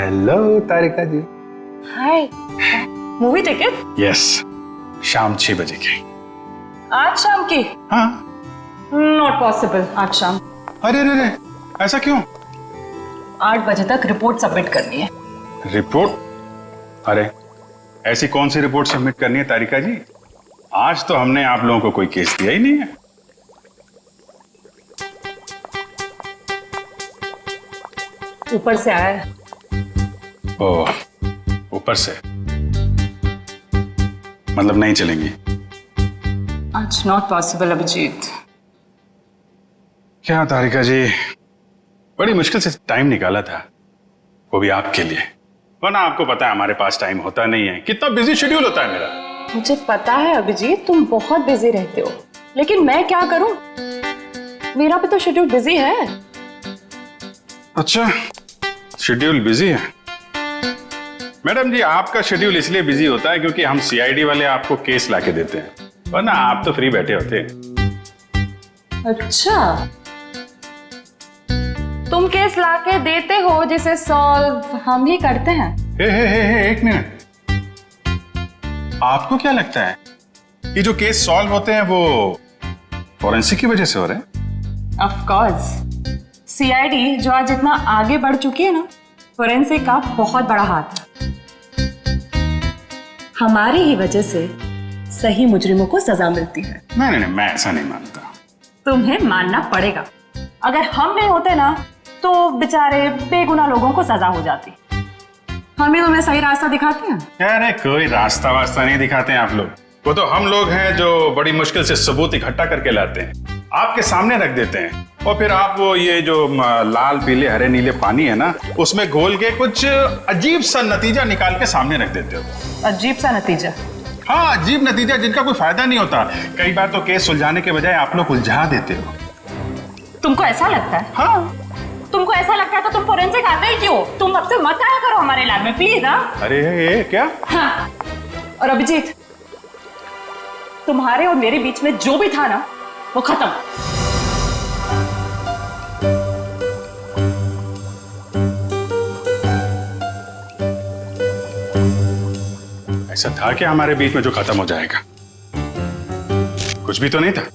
Hello Tarika ji. Hi. Movie ticket? Yes, शाम 6 बजे की। आज शाम की? हाँ। नॉट पॉसिबल आज शाम। अरे अरे अरे, ऐसा क्यों? 8 बजे तक रिपोर्ट सबमिट करनी है। रिपोर्ट? अरे ऐसी कौन सी रिपोर्ट सबमिट करनी है तारिका जी? आज तो हमने आप लोगों को कोई केस दिया ही नहीं है। ऊपर से आया है। ओह, ऊपर से मतलब नहीं चलेंगी? आज नॉट पॉसिबल अभिजीत। क्या तारिका जी, बड़ी मुश्किल से टाइम निकाला था, वो भी आपके लिए। वरना आपको पता है हमारे पास टाइम होता नहीं है, कितना बिजी शेड्यूल होता है मेरा। मुझे पता है अभिजीत, तुम बहुत बिजी रहते हो, लेकिन मैं क्या करूं? मेरा भी तो शेड्यूल बिजी है। अच्छा, शेड्यूल बिजी है? मैडम जी, आपका शेड्यूल इसलिए बिजी होता है क्योंकि हम सीआईडी वाले आपको केस लाके देते हैं, वरना आप तो फ्री बैठे होते। अच्छा, तुम केस लाके देते हो जिसे सॉल्व हम ही करते हैं। हे, एक मिनट। आपको क्या लगता है कि जो केस सॉल्व होते हैं वो फॉरेंसिक की वजह से हो रहे हैं? ऑफ कोर्स, सीआईडी जो आज इतना आगे बढ़ चुकी है ना, फोरेंसिक का बहुत बड़ा हाथ है। हमारी ही वजह से सही मुजरिमों को सजा मिलती है। नहीं, मैं ऐसा नहीं मानता। तुम्हें मानना पड़ेगा। अगर हम नहीं होते ना तो बेचारे बेगुनाह लोगों को सजा हो जाती। हम ही तुम्हें सही रास्ता दिखाते हैं। अरे कोई रास्ता वास्ता नहीं दिखाते हैं आप लोग, वो तो हम लोग हैं जो बड़ी मुश्किल से सबूत इकट्ठा करके लाते हैं, आपके सामने रख देते हैं, और फिर आप वो ये जो लाल पीले हरे नीले पानी है ना, उसमें घोल के कुछ अजीब सा नतीजा निकाल के सामने रख देते हो। अजीब सा नतीजा? हाँ, अजीब नतीजा जिनका कोई फायदा नहीं होता। कई बार तो केस सुलझाने के बजाय आप लोग उलझा देते हो। तुमको ऐसा लगता है? हाँ। तुमको ऐसा लगता है तो तुम फोरेंसिक आते ही क्यों? तुम अब से मत आया करो हमारे लैब में प्लीज। हाँ? अरे ये क्या? हाँ। और अभिजीत, तुम्हारे और मेरे बीच में जो भी था ना, वो खत्म। ऐसा था क्या हमारे बीच में जो खत्म हो जाएगा? कुछ भी तो नहीं था।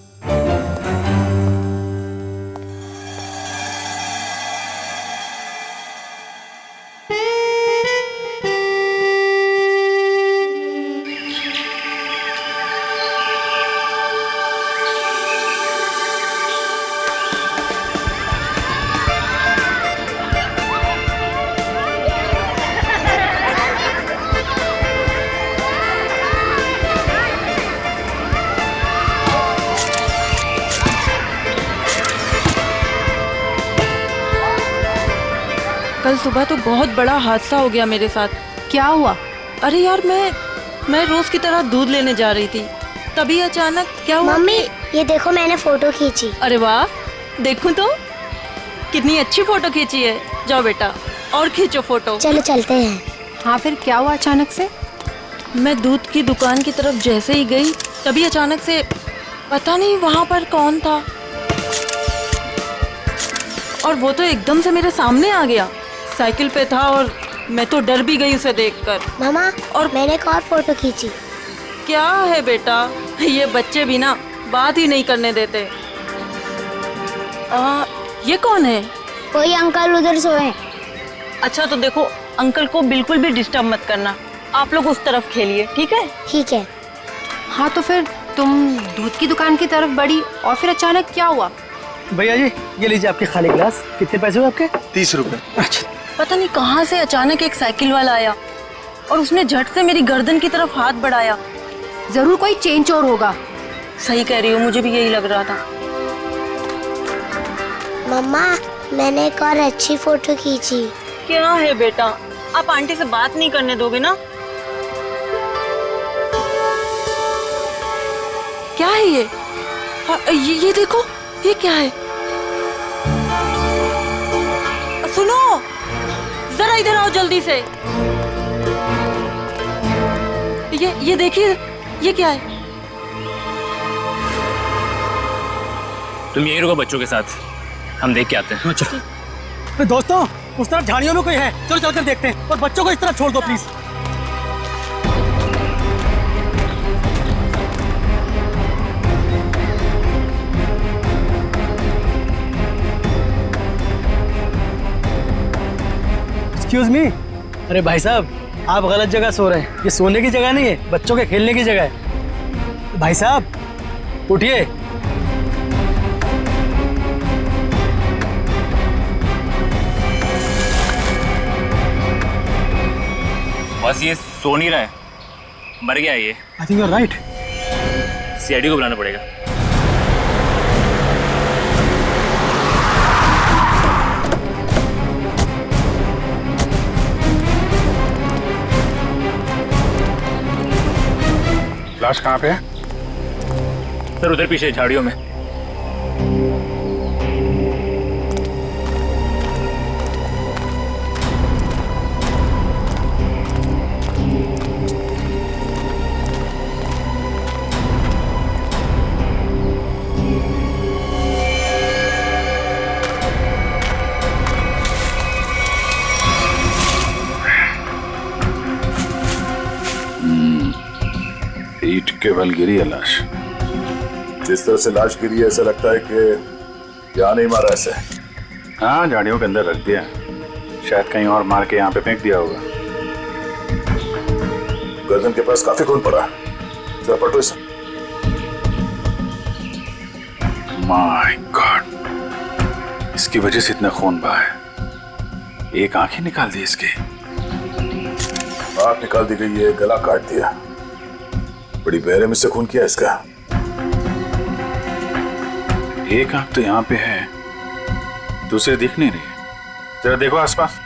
कल सुबह तो बहुत बड़ा हादसा हो गया मेरे साथ। क्या हुआ? अरे यार, मैं रोज की तरह दूध लेने जा रही थी, तभी अचानक क्या हुआ? मम्मी, ये देखो मैंने फोटो खींची। अरे वाह, देखूं तो कितनी अच्छी फोटो खींची है। जाओ बेटा और खींचो फोटो। चलो चलते हैं। हाँ, फिर क्या हुआ अचानक से? मैं दूध की दुकान की तरफ जैसे ही गई, तभी अचानक से पता नहीं वहां पर कौन था, और वो तो एकदम से मेरे सामने आ गया। साइकिल पे था और मैं तो डर भी गई उसे देखकर। मामा, और मैंने एक और फोटो खींची। क्या है बेटा, ये बच्चे भी ना बात ही नहीं करने देते। ये कौन है? कोई अंकल उधर सोए। अच्छा तो देखो, अंकल को बिल्कुल भी डिस्टर्ब मत करना, आप लोग उस तरफ खेलिए, ठीक है? ठीक है। हाँ, तो फिर तुम दूध की दुकान की तरफ बढ़ी और फिर अचानक क्या हुआ? भैया जी, ये लीजिए आपके खाली गिलास। कितने पैसे हुए आपके? 30 रुपए। अच्छा। पता नहीं कहाँ से अचानक एक साइकिल वाला आया और उसने झट से मेरी गर्दन की तरफ हाथ बढ़ाया। जरूर कोई चेन चोर होगा। सही कह रही हो, मुझे भी यही लग रहा था। मम्मा, मैंने एक और अच्छी फोटो खींची। क्या है बेटा, आप आंटी से बात नहीं करने दोगे ना? क्या है ये? ये देखो, ये क्या है? सुनो, जरा इधर आओ जल्दी से। ये देखिए, ये क्या है? तुम यही रुको बच्चों के साथ, हम देख के आते हैं। अच्छा। दोस्तों, उस तरफ झाड़ियों में कोई है, चलो चलकर देखते हैं। और बच्चों को इस तरफ छोड़ दो प्लीज। Excuse me. अरे भाई साहब, आप गलत जगह सो रहे हैं। ये सोने की जगह नहीं है, बच्चों के खेलने की जगह है। भाई साहब उठिए। बस ये सो नहीं रहा है, मर गया ये। I think you are right. CID को बुलाना पड़ेगा। लाश कहाँ पे है? सर उधर पीछे झाड़ियों में। ईंट के बल गिरी है लाश। जिस तरह से लाश गिरी है ऐसा लगता है कि यहाँ नहीं मारा ऐसे। हाँ, झाड़ियों के अंदर रख दिया, शायद कहीं और मार के यहाँ पे फेंक दिया होगा। गर्दन के पास काफी खून पड़ा, जरा पलटो इसे। माय गॉड, इसकी वजह से इतना खून बहा है। एक आंख ही निकाल दी इसकी। आंख निकाल दी गई है, गला काट दिया। बड़ी बेरहमी से खून किया इसका। एक आंख तो यहाँ पे है, दूसरे दिख नहीं रही। जरा देखो आसपास।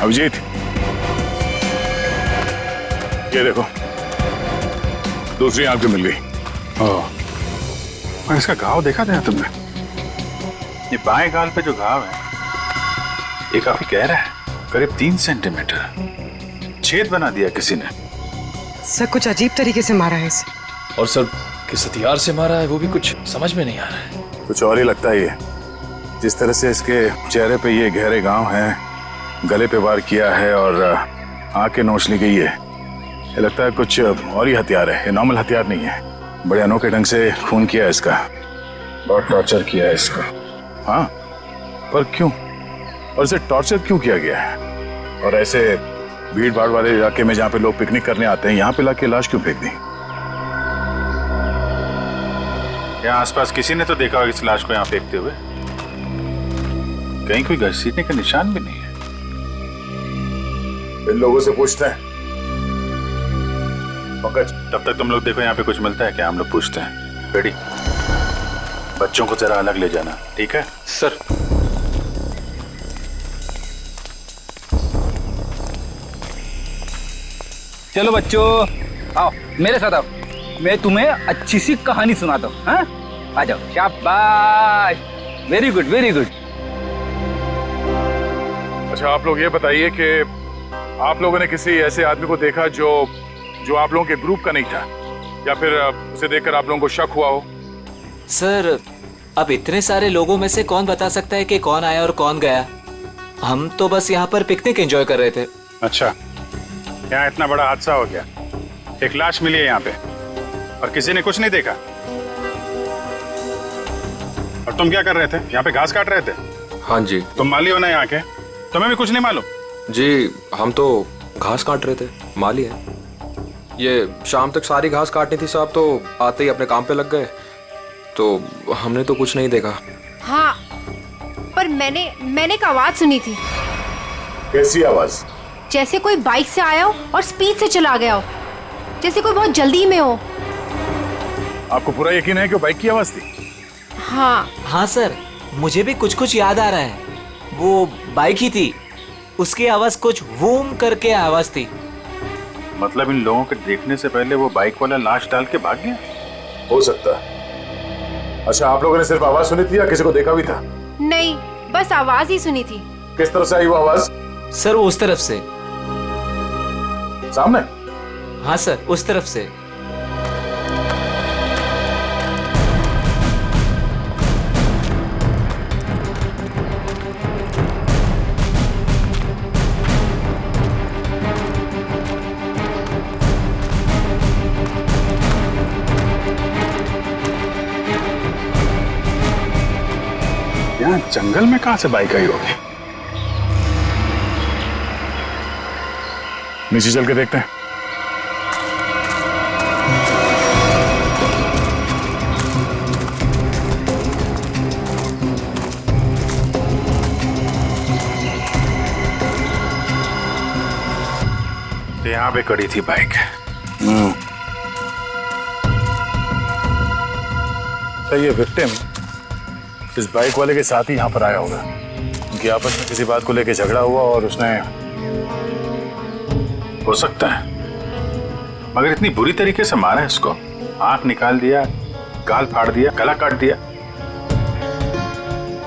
अभिजीत, ये देखो, दूसरी आंख भी मिल गई। ओह, और इसका घाव देखा था तुमने? ये बाएं गाल पे जो घाव है, ये काफी गहरा है, करीब 3 सेंटीमीटर। छेद बना दिया किसी ने। सर कुछ अजीब तरीके से मारा है इसे। और सर किस हथियार से मारा है वो भी कुछ समझ में नहीं आ रहा है। कुछ और ही लगता है ये। जिस तरह से इसके चेहरे पे ये गहरे घाव हैं, गले पे वार किया है और आंखें नोच ली गई है, ये लगता है कुछ और ही हथियार है। ये नॉर्मल हथियार नहीं है। बड़े अनोखे ढंग से खून किया है इसका, बहुत टॉर्चर किया है इसका। हाँ, पर क्यों? और इसे टॉर्चर क्यों किया गया है? और ऐसे भीड़ भाड़ वाले इलाके में जहाँ पे लोग पिकनिक करने आते हैं, यहाँ पे लाके लाश क्यों फेंक दी? यहाँ आसपास किसी ने तो देखा होगा इस लाश को यहाँ फेंकते हुए। कहीं कोई घसीटने का निशान भी नहीं है। इन लोगों से पूछते हैं। पंकज, तब तक तुम लोग देखो यहाँ पे कुछ मिलता है क्या, हम लोग पूछते हैं। रेडी? बच्चों को जरा अलग ले जाना, ठीक है? सर चलो बच्चों, आओ मेरे साथ आओ, मैं तुम्हें अच्छी सी कहानी सुनाता हूँ। हाँ, आ जाओ। शाबाश, वेरी गुड वेरी गुड। अच्छा, आप लोग ये बताइए कि आप लोगों ने किसी ऐसे आदमी को देखा जो आप लोगों के ग्रुप का नहीं था, या फिर उसे देखकर आप लोगों को शक हुआ हो? सर अब इतने सारे लोगों में से कौन बता सकता है कि कौन आया और कौन गया। हम तो बस यहाँ पर पिकनिक एंजॉय कर रहे थे। अच्छा, यहाँ इतना बड़ा हादसा हो गया, एक लाश मिली है यहाँ पे और किसी ने कुछ नहीं देखा। और तुम क्या कर रहे थे? यहाँ पे घास काट रहे थे? हाँ जी। तुम माली हो ना यहाँ के, तुम्हें भी कुछ नहीं मालूम? जी, हम तो घास काट रहे थे, माली है। ये शाम तक सारी घास काटनी थी साहब, तो आते ही अपने काम पे लग गए, तो हमने तो कुछ नहीं देखा। हाँ, पर मैंने एक आवाज सुनी थी। कैसी आवाज? जैसे कोई बाइक से आया हो और स्पीड से चला गया हो, जैसे कोई बहुत जल्दी में हो। आपको पूरा यकीन है कि वो बाइक की आवाज थी? हाँ हाँ सर, मुझे भी कुछ कुछ याद आ रहा है। वो बाइक ही थी, उसकी आवाज कुछ वूम करके आवाज थी। मतलब इन लोगों के देखने से पहले वो बाइक वाला लाश डाल के भाग गया? हो सकता है। अच्छा, आप लोगों ने सिर्फ आवाज सुनी थी या किसी को देखा भी था? नहीं, बस आवाज ही सुनी थी। किस तरफ से आई वो आवाज? सर वो उस तरफ से। सामने? हाँ सर, उस तरफ से। यहाँ जंगल में कहां से बाइक आई होगी? नीचे चल के देखते हैं। तो यहाँ पे खड़ी थी बाइक। तो ये विक्टिम इस बाइक वाले के साथ ही यहाँ पर आया होगा। उनकी आपस में किसी बात को लेकर झगड़ा हुआ और उसने, हो सकता है, मगर इतनी बुरी तरीके से मारा है इसको। आंख निकाल दिया, गाल फाड़ दिया, गला काट दिया।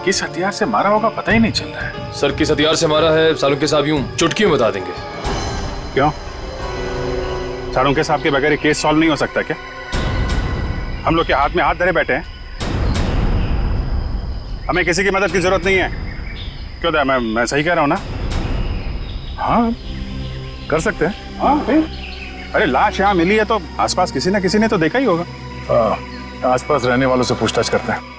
किस हथियार से मारा होगा पता ही नहीं चल रहा है। सर किस हथियार से मारा है सालुंके साहब यूं चुटकी में बता देंगे। क्यों? सालुंके साहब के बगैर केस सॉल्व नहीं हो सकता क्या? हम लोग के हाथ में हाथ धरे बैठे हैं, हमें किसी की मदद की जरूरत नहीं है। क्यों दया, मैं सही कह रहा हूं ना? हाँ कर सकते हैं। हाँ अरे लाश यहाँ मिली है तो आसपास किसी ना किसी ने तो देखा ही होगा। आसपास रहने वालों से पूछताछ करते हैं।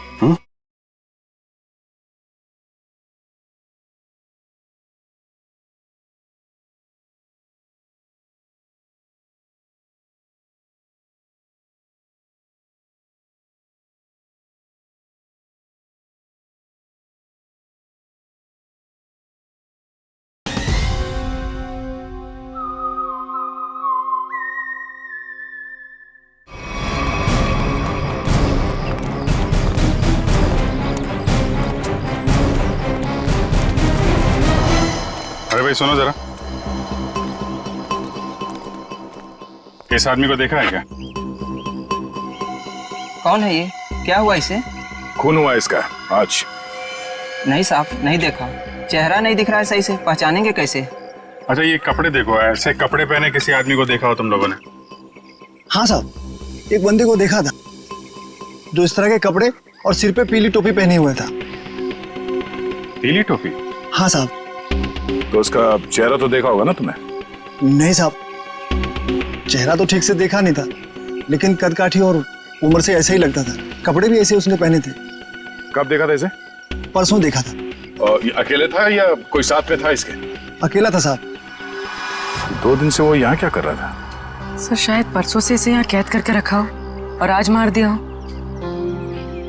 अरे भाई सुनो जरा, इस आदमी को देखा है क्या? कौन है ये? क्या हुआ इसे? खून हुआ इसका आज। नहीं साहब, नहीं देखा। चेहरा नहीं दिख रहा है सही से, पहचानेंगे कैसे? अच्छा ये कपड़े देखो, ऐसे कपड़े पहने किसी आदमी को देखा हो तुम लोगों ने? हाँ साहब, एक बंदे को देखा था जो इस तरह के कपड़े और सिर पे पीली टोपी पहने हुआ था। पीली टोपी? हाँ साहब। तो उसका चेहरा तो देखा होगा ना तुमने? नहीं साहब, चेहरा तो ठीक से देखा नहीं था, लेकिन कद काठी और उम्र से ऐसा ही लगता था। कपड़े भी ऐसे उसने पहने थे। कब देखा था इसे? परसों देखा था। और ये अकेले था या कोई साथ में था इसके? अकेला था साहब। 2 दिन से वो यहाँ क्या कर रहा था? सर शायद परसों से इसे यहाँ कैद करके रखा हो और आज मार दिया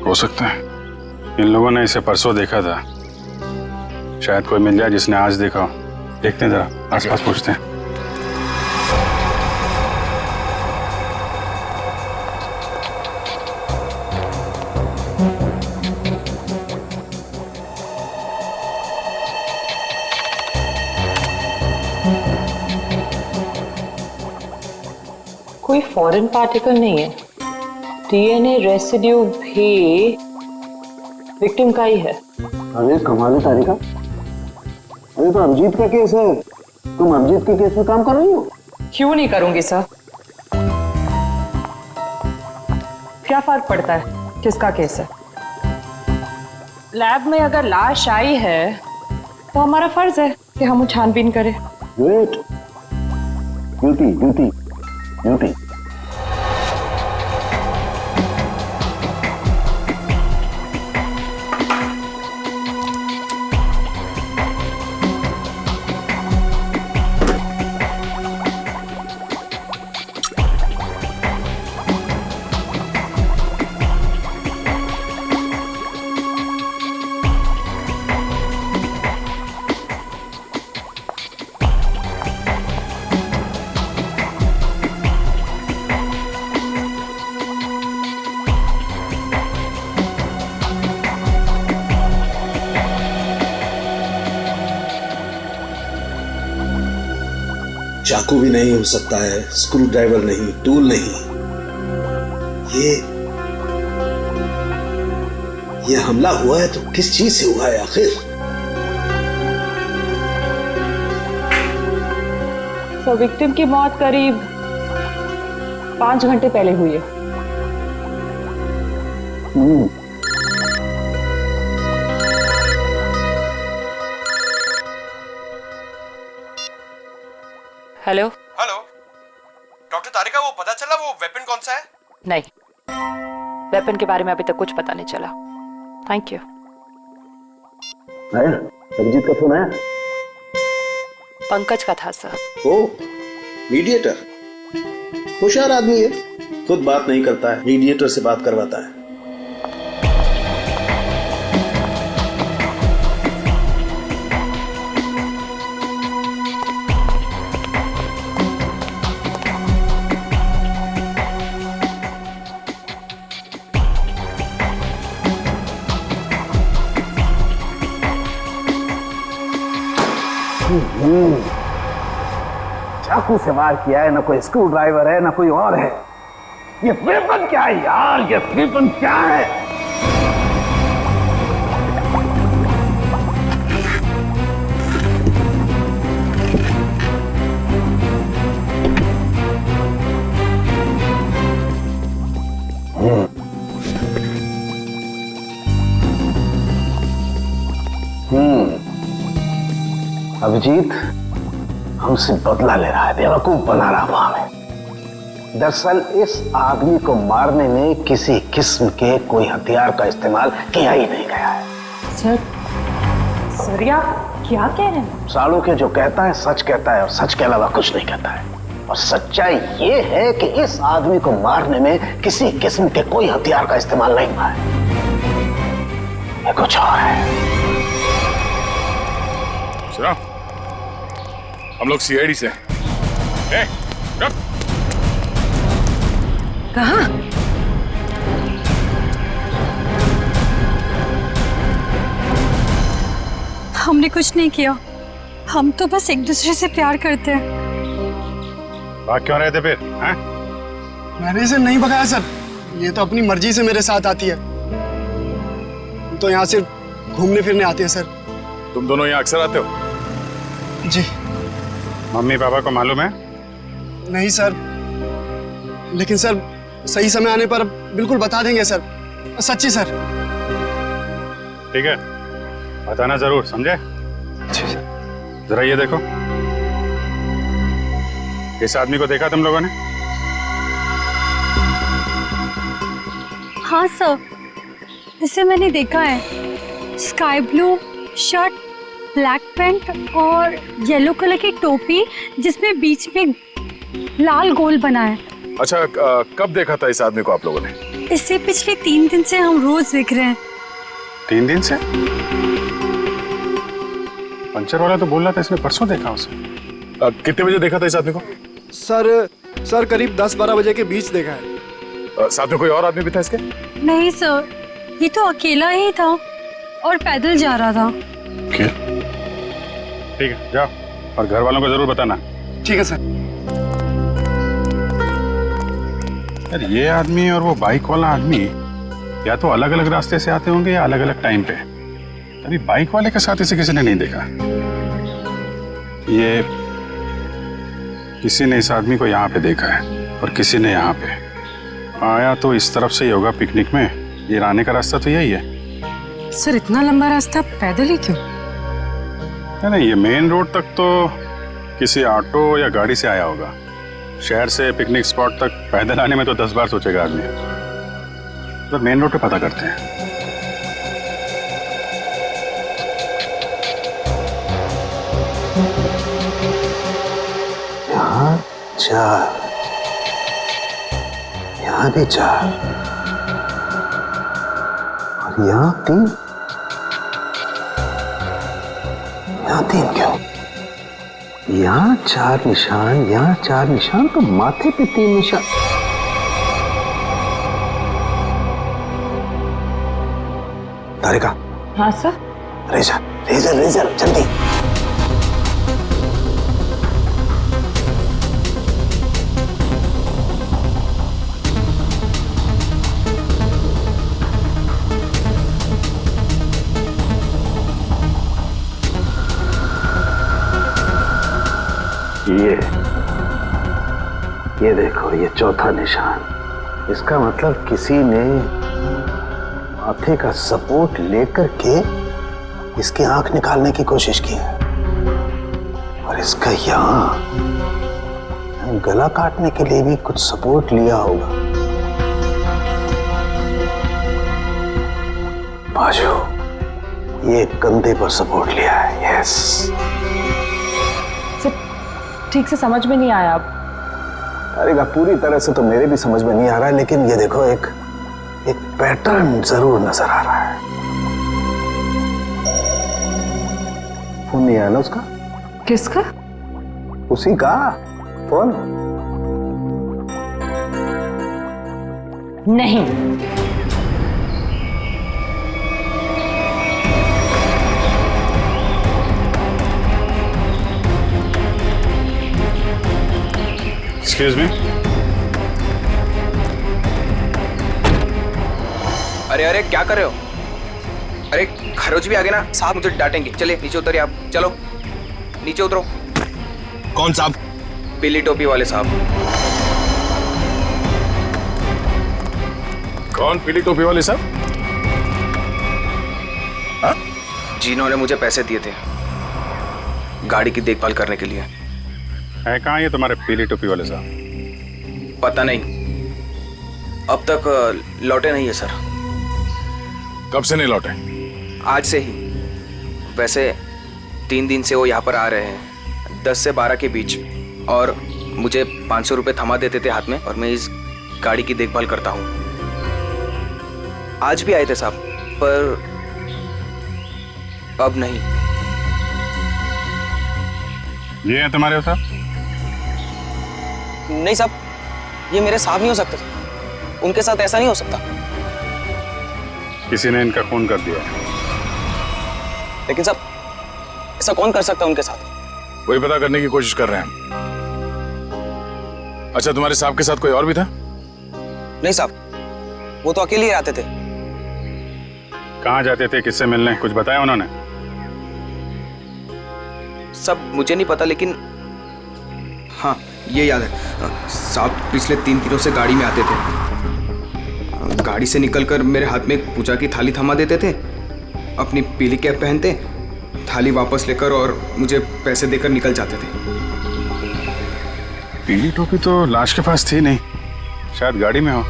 हो सकता है इन लोगों ने इसे परसों देखा था। शायद कोई मिल जाए जिसने आज देखा हो। देखते हैं जरा आसपास, पूछते हैं। कोई फॉरेन पार्टिकल नहीं है। डीएनए रेसिड्यू भी विक्टिम का ही है। अरे कमाल है तारिका, अरे तो अभिजीत का केस है, तुम अभिजीत के केस में काम कर रही हो? क्यों नहीं करूंगी सर? क्या फर्क पड़ता है किसका केस है? लैब में अगर लाश आई है तो हमारा फर्ज है कि हम छानबीन करें। Wait, duty duty duty. चाकू भी नहीं हो सकता है, स्क्रू ड्राइवर नहीं, टूल नहीं। ये हमला हुआ है तो किस चीज से हुआ है आखिर? तो विक्टिम की मौत करीब 5 घंटे पहले हुई है। हेलो हेलो डॉक्टर तारिका, वो पता चला वो वेपन कौन सा है? नहीं, वेपन के बारे में अभी तक कुछ पता नहीं चला। Thank you. आया अभिजीत का फोन आया? पंकज का था सर। ओ मीडिएटर, होशियार आदमी है, खुद बात नहीं करता है, मीडिएटर से बात करवाता है। चाकू से वार किया है, ना कोई स्क्रू ड्राइवर है ना कोई और है। ये वेपन क्या है यार, ये वेपन क्या है? अभिजीत हमसे बदला ले रहा है, बेवकूफ बना रहा हुआ हमें। दरअसल इस आदमी को मारने में किसी किस्म के कोई हथियार का इस्तेमाल किया ही नहीं गया है। सर आप क्या कह रहे हैं? सालों के जो कहता है सच कहता है और सच के अलावा कुछ नहीं कहता है। और सच्चाई ये है कि इस आदमी को मारने में किसी किस्म के कोई हथियार का इस्तेमाल नहीं हुआ है, ये कुछ और है। सुनो, हम लोग सीआईडी से। कहाँ? हमने कुछ नहीं किया, हम तो बस एक दूसरे से प्यार करते हैं। भाग क्यों रहे थे फिर? हैं? मैंने इसे नहीं भगाया सर, ये तो अपनी मर्जी से मेरे साथ आती है। हम तो यहाँ सिर्फ घूमने फिरने आते हैं सर। तुम दोनों यहाँ अक्सर आते हो? जी। मम्मी पापा को मालूम है? नहीं सर, लेकिन सर सही समय आने पर बिल्कुल बता देंगे सर, सच्ची सर। ठीक है, बताना जरूर, समझे? जरा ये देखो, इस आदमी को देखा तुम लोगों ने? हाँ सर, इसे मैंने देखा है। Sky blue shirt, black pant और येलो कलर की टोपी जिसमें बीच में लाल गोल बना है। अच्छा, कब देखा था इस आदमी को आप लोगों ने? इससे पिछले 3 दिन से हम रोज देख रहे हैं। 3 दिन से? पंचर वाला तो बोल रहा था इसने परसों देखा उसे। कितने बजे देखा था इस आदमी को? सर करीब 10-12 बजे के बीच देखा है। साथ में कोई और आदमी भी था इसके? नहीं सर, ये तो अकेला ही था और पैदल जा रहा था। ठीक है, जाओ और घर वालों को जरूर बताना। ठीक है सर। यार ये आदमी और वो बाइक वाला आदमी या तो अलग अलग रास्ते से आते होंगे या अलग अलग टाइम पे। अभी बाइक वाले के साथ इसे किसी ने नहीं देखा। ये किसी ने इस आदमी को यहाँ पे देखा है और किसी ने यहाँ पे। आया तो इस तरफ से ही होगा पिकनिक में, ये आने का रास्ता तो यही है। सर इतना लंबा रास्ता पैदल ही क्यों? नहीं, ये मेन रोड तक तो किसी ऑटो या गाड़ी से आया होगा। शहर से पिकनिक स्पॉट तक पैदल आने में तो 10 बार सोचेगा आदमी। तो मेन रोड पे पता करते हैं। यहाँ 4, यहाँ भी 4 और यहाँ 3। यहाँ 3 क्यों? यहाँ 4 निशान, यहाँ 4 निशान, तो माथे पे 3 निशान। तारिका। हाँ सर। रेजर रेजर रेजर जल्दी। ये देखो, ये चौथा निशान। इसका मतलब किसी ने माथे का सपोर्ट लेकर के इसकी आंख निकालने की कोशिश की है, और इसका यहाँ गला काटने के लिए भी कुछ सपोर्ट लिया होगा। बाजू, ये कंधे पर सपोर्ट लिया है। यस, ठीक से समझ में नहीं आया। अब अरे पूरी तरह से तो मेरे भी समझ में नहीं आ रहा है, लेकिन ये देखो एक पैटर्न जरूर नजर आ रहा है। फोन नहीं आया ना उसका? किसका? उसी का फोन। नहीं, एक्सक्यूज मी। अरे अरे क्या कर रहे हो? अरे खरोच भी आ गए ना साहब, मुझे डांटेंगे। चलिए नीचे उतरिए आप, चलो नीचे उतरो। कौन साहब? पीली टोपी वाले साहब। कौन पीली टोपी वाले साहब? जिन्होंने मुझे पैसे दिए थे गाड़ी की देखभाल करने के लिए। है कहाँ ये तुम्हारे पीली टोपी वाले साहब? पता नहीं, अब तक लौटे नहीं है सर। कब से नहीं लौटे? आज से ही। वैसे 3 दिन से वो यहाँ पर आ रहे हैं, 10 से 12 के बीच, और मुझे 500 रुपये थमा देते थे हाथ में, और मैं इस गाड़ी की देखभाल करता हूँ। आज भी आए थे साहब, पर अब नहीं। ये है तुम्हारे साहब? नहीं साहब, ये मेरे साहब नहीं हो सकते। उनके साथ ऐसा नहीं हो सकता। किसी ने इनका खून कर दिया। लेकिन साहब, ऐसा कौन कर सकता है उनके साथ? वही पता करने की कोशिश कर रहे हैं। अच्छा, तुम्हारे साहब के साथ कोई और भी था? नहीं साहब, वो तो अकेले ही आते थे। कहाँ जाते थे, किससे मिलने, कुछ बताया उन्होंने? सब मुझे नहीं पता, लेकिन हाँ ये याद है साहब, पिछले 3 दिनों से गाड़ी में आते थे। गाड़ी से निकलकर मेरे हाथ में पूजा की थाली थमा देते थे, अपनी पीली कैप पहनते, थाली वापस लेकर और मुझे पैसे देकर निकल जाते थे। पीली टोपी तो लाश के पास थी नहीं, शायद गाड़ी में हो।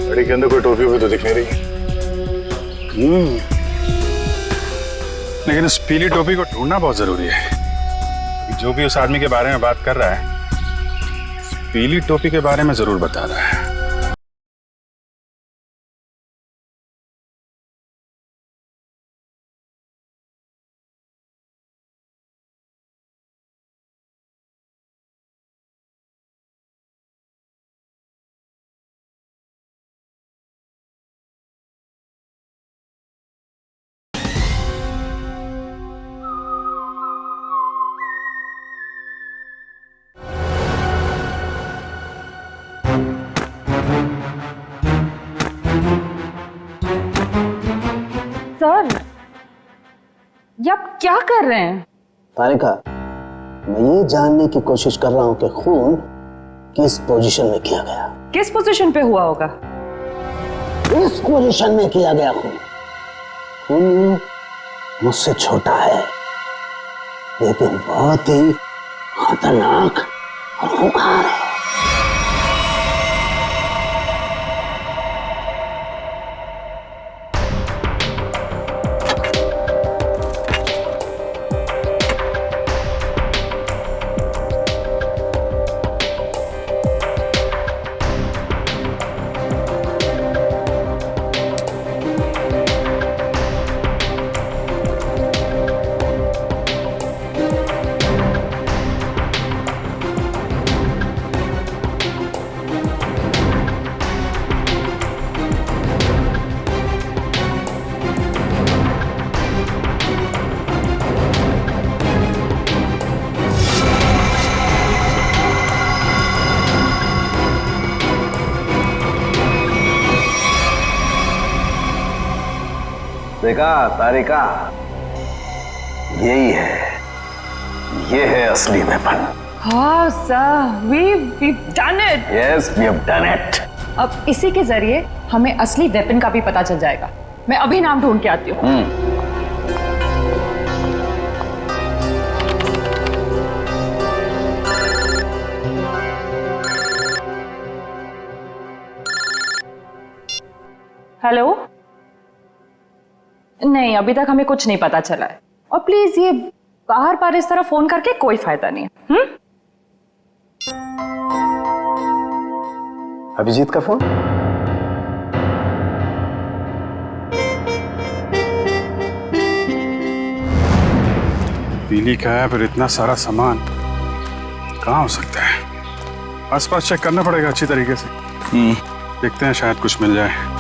गाड़ी के अंदर कोई टोपी भी तो दिख नहीं रही। लेकिन उस पीली टोपी को ढूंढना बहुत जरूरी है। जो भी उस आदमी के बारे में बात कर रहा है, उस पीली टोपी के बारे में जरूर बता रहा है। सर, ये आप क्या कर रहे हैं? तारिका, मैं ये जानने की कोशिश कर रहा हूं कि खून किस पोजीशन में किया गया। किस पोजीशन पे हुआ होगा? इस पोजीशन में किया गया खून। खून मुझसे छोटा है, लेकिन बहुत ही खतरनाक और खूंखार है। देखा तारिका, यही है, ये है असली वेपन। हाँ sir, we've done it. Yes, we have done it. अब इसी के जरिए हमें असली वेपन का भी पता चल जाएगा। मैं अभी नाम ढूंढ के आती हूँ। हेलो? नहीं, अभी तक हमें कुछ नहीं पता चला है। और प्लीज ये बार बार इस तरह फोन करके कोई फायदा नहीं है। अभिजीत का फोन? पीली का है, फिर इतना सारा सामान कहाँ हो सकता है? आसपास चेक करना पड़ेगा अच्छी तरीके से। देखते हैं, शायद कुछ मिल जाए।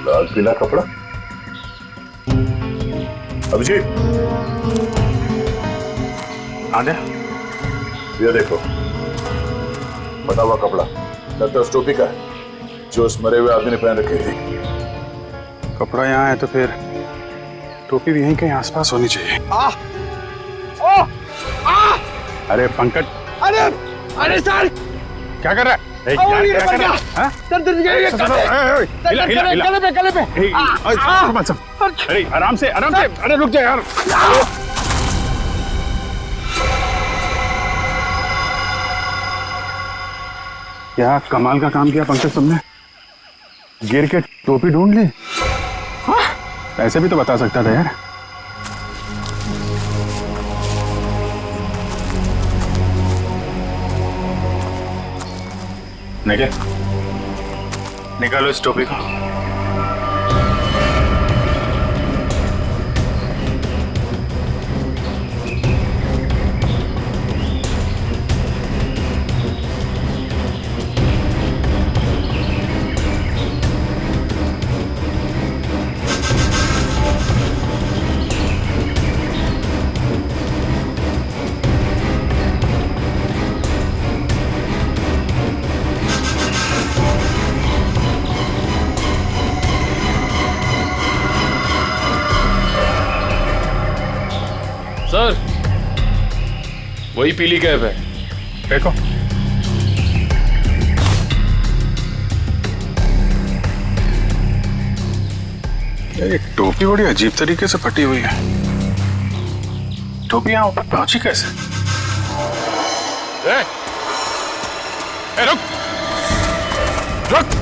लाल पीला कपड़ा। अभिजीत, आजा। ये देखो, बटा हुआ कपड़ा लगता है उस टोपी का है जो उस मरे हुए आदमी ने पहन रखी थी। कपड़ा यहाँ है तो फिर टोपी भी यहीं कहीं आसपास होनी चाहिए। अरे पंकज, अरे सर, क्या कर रहा है? गले पे। अरे आराम से, अरे रुक जा यार। क्या कमाल का काम किया पंकज तुमने, गिर के टोपी ढूंढ ली। ऐसे भी तो बता सकता था यार। निकालो इस टोपी को। सर, वही पीली कैप है। देखो, ये टोपी बड़ी अजीब तरीके से फटी हुई है। टोपी यहाँ ऊपर पहुंची कैसे? रुक रुक।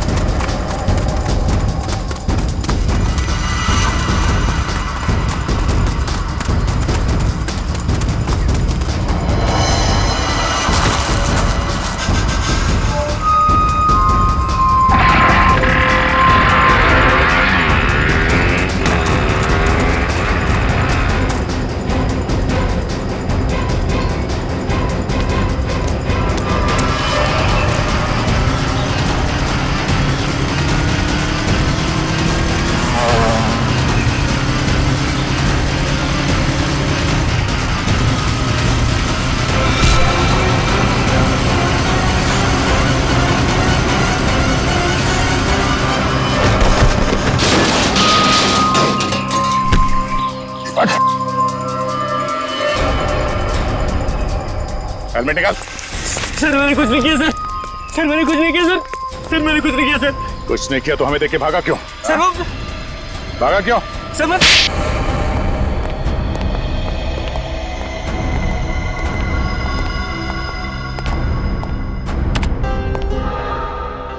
हेलमेट निकाल। सर मैंने कुछ नहीं किया सर। सर मैंने कुछ नहीं किया सर। सर मैंने कुछ नहीं किया सर। कुछ नहीं किया तो हमें देख के भागा क्यों? सर वो भागा क्यों? सर मैं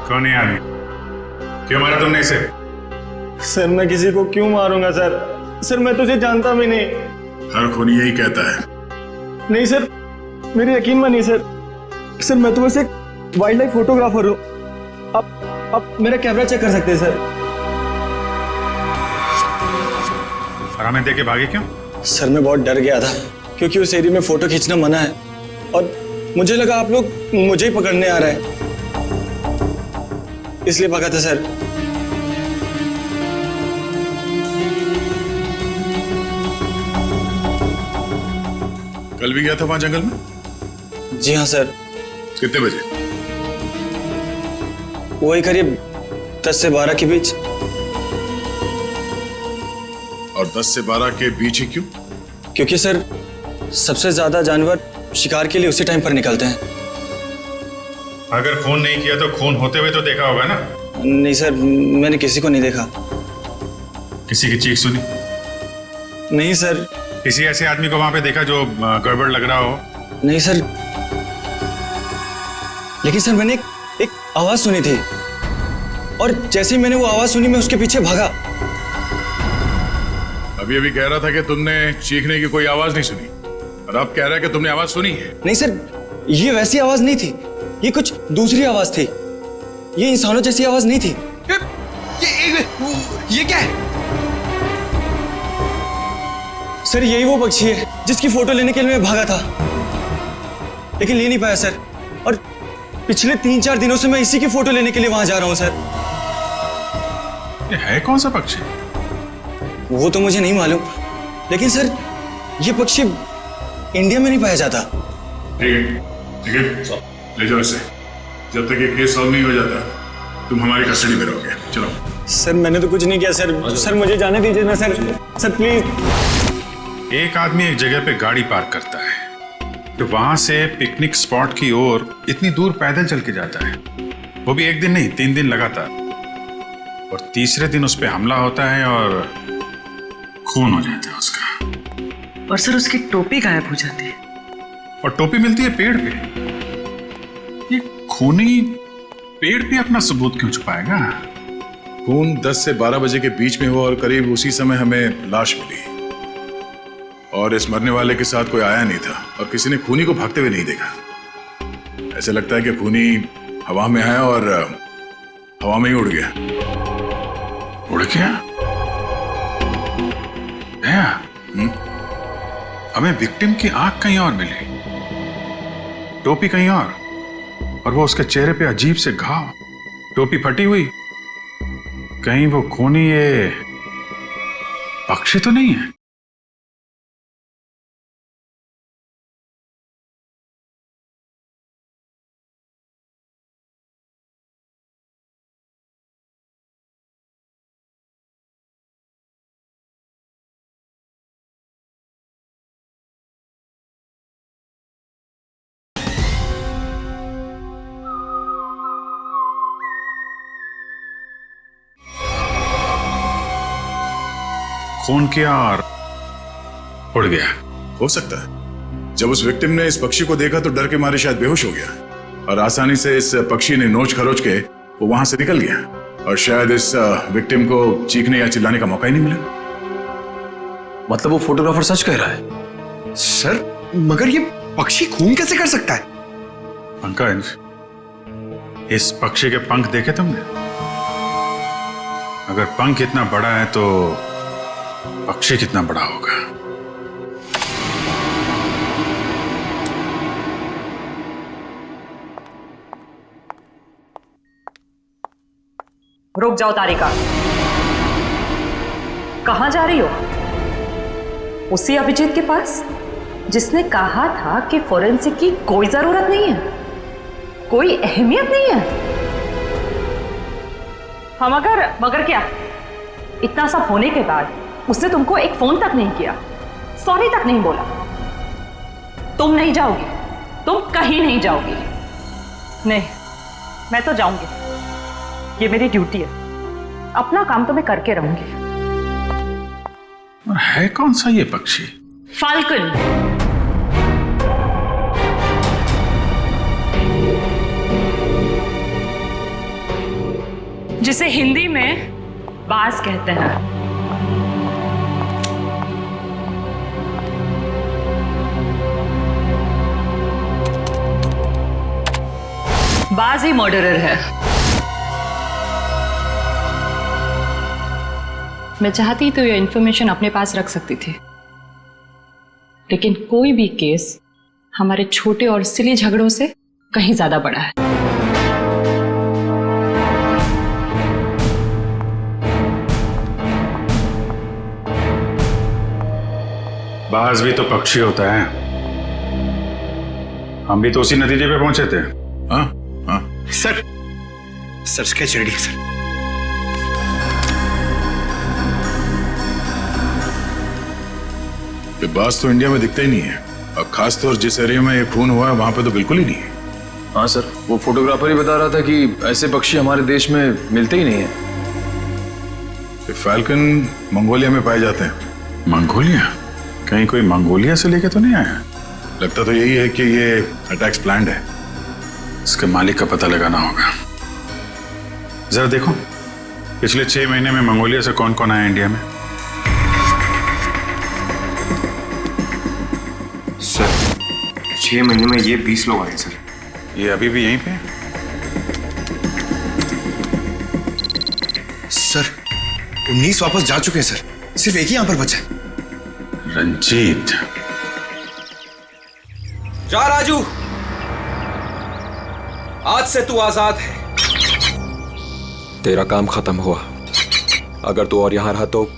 कौन है आदमी? क्यों मारा तुमने इसे? सर मैं किसी को क्यों मारूंगा सर? सर मैं तुझे जानता भी नहीं। हर खूनी यही कहता है। नहीं सर, मेरी यकीन मानिए सर। सर मैं तो बस एक वाइल्ड लाइफ फोटोग्राफर हूँ। आप मेरा कैमरा चेक कर सकते हैं सर। और हमें देख के भागे क्यों? सर मैं बहुत डर गया था क्योंकि उस एरिया में फोटो खींचना मना है और मुझे लगा आप लोग मुझे ही पकड़ने आ रहे हैं, इसलिए भागा था सर। कल भी गया था वहां जंगल में? जी हाँ सर। कितने बजे? वही करीब 10 से 12 के बीच। और 10 से 12 के बीच ही क्यों? क्योंकि सर सबसे ज्यादा जानवर शिकार के लिए उसी टाइम पर निकलते हैं। अगर खून नहीं किया तो खून होते हुए तो देखा होगा ना? नहीं सर, मैंने किसी को नहीं देखा। किसी की चीख सुनी? नहीं सर। किसी ऐसे आदमी को वहां पे देखा जो गड़बड़ लग रहा हो? नहीं सर, लेकिन सर मैंने एक आवाज सुनी थी और जैसे ही मैंने वो आवाज सुनी मैं उसके पीछे भागा। अभी अभी कह रहा था कि तुमने चीखने की कोई आवाज नहीं सुनी और अब कह रहा है कि तुमने आवाज सुनी है। नहीं सर, ये वैसी आवाज नहीं थी, ये कुछ दूसरी आवाज थी। ये इंसानों जैसी आवाज नहीं थी। ये क्या है? सर यही वो पक्षी है जिसकी फोटो लेने के लिए मैं भागा था, लेकिन ले नहीं पाया सर। और पिछले 3-4 दिनों से मैं इसी की फोटो लेने के लिए वहां जा रहा हूं सर। ये है कौन सा पक्षी? वो तो मुझे नहीं मालूम, लेकिन सर ये पक्षी इंडिया में नहीं पाया जाता। ठीक है, ले जाओ इसे। जब तक ये केस सॉल्व नहीं हो जाता तुम हमारी कस्टडी में रहोगे। चलो। सर मैंने तो कुछ नहीं किया सर। सर मुझे जाने दीजिए ना सर। Sir please. एक आदमी एक जगह पे गाड़ी पार्क करता है तो वहां से पिकनिक स्पॉट की ओर इतनी दूर पैदल चल के जाता है, वो भी एक दिन नहीं 3 दिन लगातार, और तीसरे दिन उस पर हमला होता है और खून हो जाता है उसका। और सर उसकी टोपी गायब हो जाती है। और टोपी मिलती है पेड़ पे। ये खूनी पेड़ पे अपना सबूत क्यों छुपाएगा? खून 10 से 12 बजे के बीच में हुआ और करीब उसी समय हमें लाश मिली और इस मरने वाले के साथ कोई आया नहीं था और किसी ने खूनी को भागते हुए नहीं देखा। ऐसे लगता है कि खूनी हवा में आया और हवा में ही उड़ गया। उड़ गया? हमें विक्टिम की आंख कहीं और मिली, टोपी कहीं और वो उसके चेहरे पे अजीब से घाव, टोपी फटी हुई। कहीं वो खूनी ये पक्षी तो नहीं है? खून किया और उड़ गया। हो सकता है जब उस विक्टिम ने इस पक्षी को देखा तो डर के मारे शायद बेहोश हो गया और आसानी से इस पक्षी ने नोच खरोच के वो वहां से निकल गया और शायद इस विक्टिम को चीखने या चिल्लाने का मौका ही नहीं मिला। मतलब वो फोटोग्राफर सच कह रहा है? सर मगर ये पक्षी खून कैसे कर सकता है? पंकज, इस पक्षी के पंख देखे तुमने? अगर पंख इतना बड़ा है तो पक्षी कितना बड़ा होगा? रुक जाओ तारिका, कहां जा रही हो? उसी अभिजीत के पास जिसने कहा था कि फोरेंसिक की कोई जरूरत नहीं है, कोई अहमियत नहीं है। हम मगर क्या? इतना सब होने के बाद उसने तुमको एक फोन तक नहीं किया, सॉरी तक नहीं बोला। तुम नहीं जाओगी, तुम कहीं नहीं जाओगी। नहीं, मैं तो जाऊंगी, ये मेरी ड्यूटी है। अपना काम तो मैं करके रहूंगी। और है कौन सा ये पक्षी? फाल्कन। जिसे हिंदी में बाज कहते हैं। बाज ही मर्डरर है। मैं चाहती तो ये इंफॉर्मेशन अपने पास रख सकती थी, लेकिन कोई भी केस हमारे छोटे और सिली झगड़ों से कहीं ज्यादा बड़ा है। बाज भी तो पक्षी होता है। हम भी तो उसी नतीजे पे पहुंचे थे। हाँ हाँ सर, सर स्केच रेडी है सर। ये बाज तो इंडिया में दिखता ही नहीं है, और खासतौर जिस एरिया में ये खून हुआ है वहां पे तो बिल्कुल ही नहीं है। हाँ सर, वो फोटोग्राफर ही बता रहा था कि ऐसे पक्षी हमारे देश में मिलते ही नहीं है। ये फैल्कन मंगोलिया में पाए जाते हैं। मंगोलिया? कहीं कोई मंगोलिया से लेके तो नहीं आया? लगता तो यही है कि ये अटैक्स प्लान्ड है। इसके मालिक का पता लगाना होगा। जरा देखो पिछले 6 महीने में मंगोलिया से कौन कौन आया इंडिया में। सर 6 महीने में ये 20 लोग आए सर। ये अभी भी यहीं पे? सर 19 वापस जा चुके हैं सर, सिर्फ एक ही यहां पर बचा है। रंजीत। जा राजू, आज से तू आजाद है। तेरा काम खत्म हुआ। अगर तू और यहां रहा तो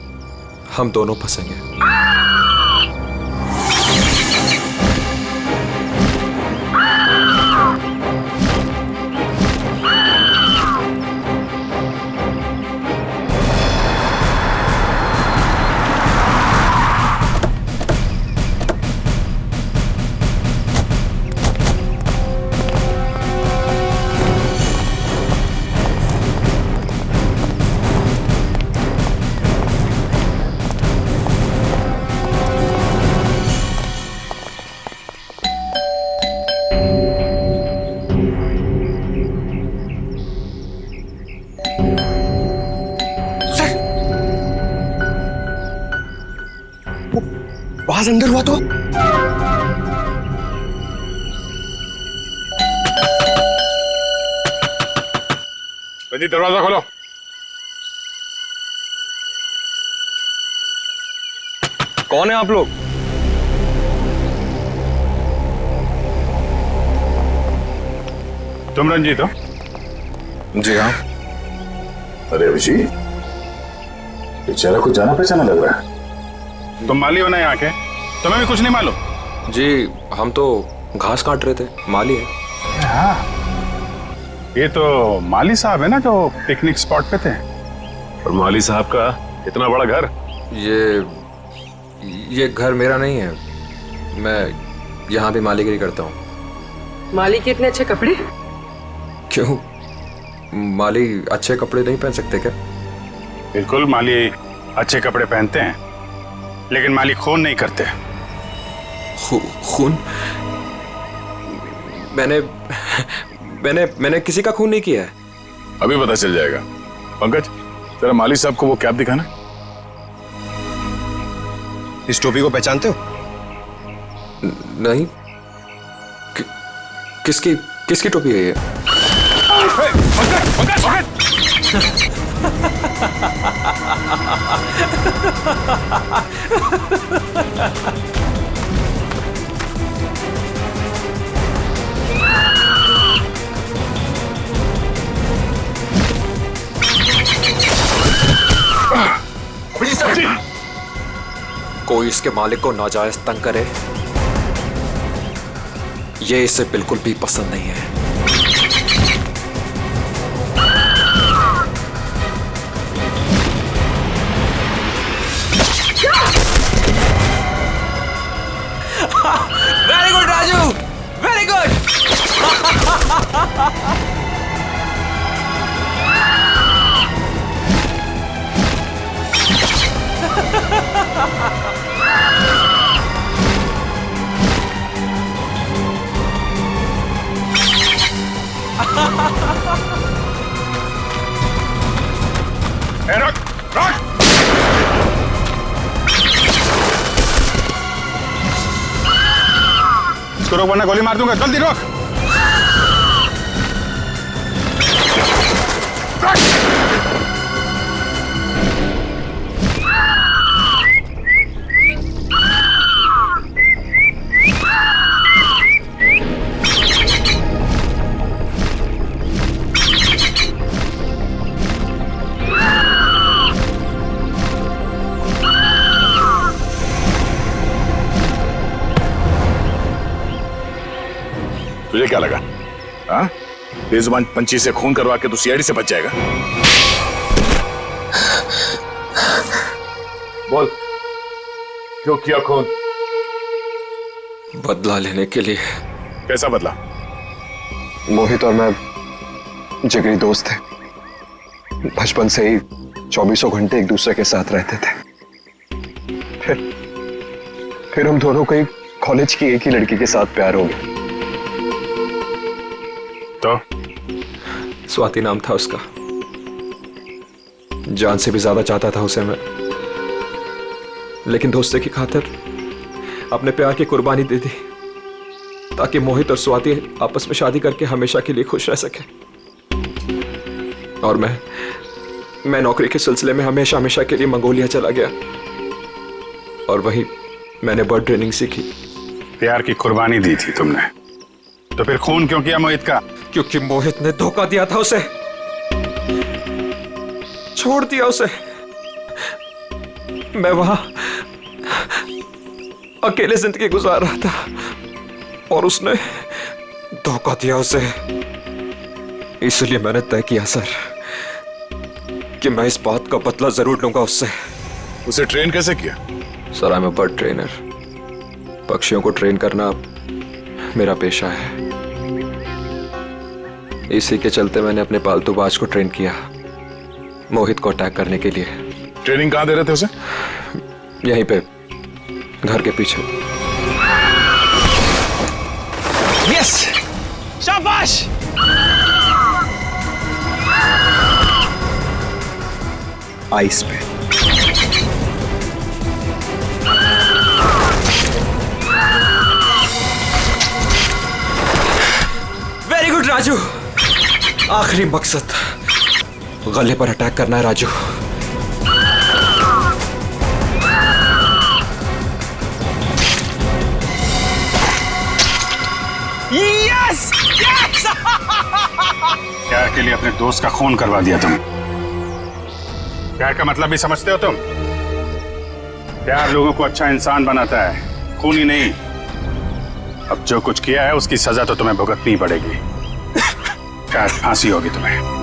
हम दोनों फंसेंगे। बाज अंदर हुआ तो? रंजीत दरवाजा खोलो। कौन है आप लोग? तुम रंजीत हो? जी हाँ। अरे अभिजीत, ये चेहरा कुछ जाना पहचाना लग रहा है। तुम माली हो ना यहाँ के? तुम्हें भी कुछ नहीं मालूम? जी हम तो घास काट रहे थे, माली है। हाँ, ये तो माली साहब है ना जो पिकनिक स्पॉट पे थे। और माली साहब का इतना बड़ा घर? ये घर मेरा नहीं है, मैं यहाँ भी मालीगिरी करता हूँ। माली के इतने अच्छे कपड़े? क्यों, माली अच्छे कपड़े नहीं पहन सकते क्या? बिल्कुल, माली अच्छे कपड़े पहनते हैं, लेकिन माली खून नहीं करते। खून? मैंने किसी का खून नहीं किया है। अभी पता चल जाएगा। पंकज, तेरा माली साहब को वो कैप दिखाना। इस टोपी को पहचानते हो? नहीं। किसकी टोपी है ये? कोई इसके मालिक को नाजायज तंग करे, ये इसे बिल्कुल भी पसंद नहीं है। Very good Raju, very good. रुक, इसको रोक वरना गोली मार दूंगा। जल्दी रोक। तुझे क्या लगा? हाँ, बेजुबान पंछी से खून करवा के तू सीआईडी से बच जाएगा? बोल, क्यों किया खून? बदला लेने के लिए। कैसा बदला? मोहित और मैं जिगरी दोस्त थे। बचपन से ही 24 घंटे एक दूसरे के साथ रहते थे। फिर हम दोनों को कॉलेज की एक ही लड़की के साथ प्यार हो गया। तो स्वाति नाम था उसका। जान से भी ज्यादा चाहता था उसे मैं, लेकिन दोस्ती की खातिर अपने प्यार की कुर्बानी दे दी ताकि मोहित और स्वाति आपस में शादी करके हमेशा के लिए खुश रह सके। और मैं नौकरी के सिलसिले में हमेशा हमेशा के लिए मंगोलिया चला गया और वहीं मैंने बर्ड ट्रेनिंग सीखी। प्यार की कुर्बानी दी थी तुमने, तो फिर खून क्यों किया मोहित का? क्योंकि मोहित ने धोखा दिया था उसे, छोड़ दिया उसे। मैं वहां अकेले जिंदगी गुजार रहा था और उसने धोखा दिया उसे। इसलिए मैंने तय किया सर कि मैं इस बात का बदला जरूर लूंगा उससे। उसे ट्रेन कैसे किया? Sir, I am a bird trainer. पक्षियों को ट्रेन करना मेरा पेशा है। इसी के चलते मैंने अपने पालतू बाज को ट्रेन किया मोहित को अटैक करने के लिए। ट्रेनिंग कहां दे रहे थे उसे? यहीं पे, घर के पीछे। यस, शाबाश। आइस पे। Very good Raju. आखिरी मकसद गले पर अटैक करना है राजू। Yes yes. प्यार के लिए अपने दोस्त का खून करवा दिया तुम। प्यार का मतलब भी समझते हो तुम? प्यार लोगों को अच्छा इंसान बनाता है, खून ही नहीं। अब जो कुछ किया है उसकी सजा तो तुम्हें भुगतनी पड़ेगी। शायद फांसी होगी तुम्हें।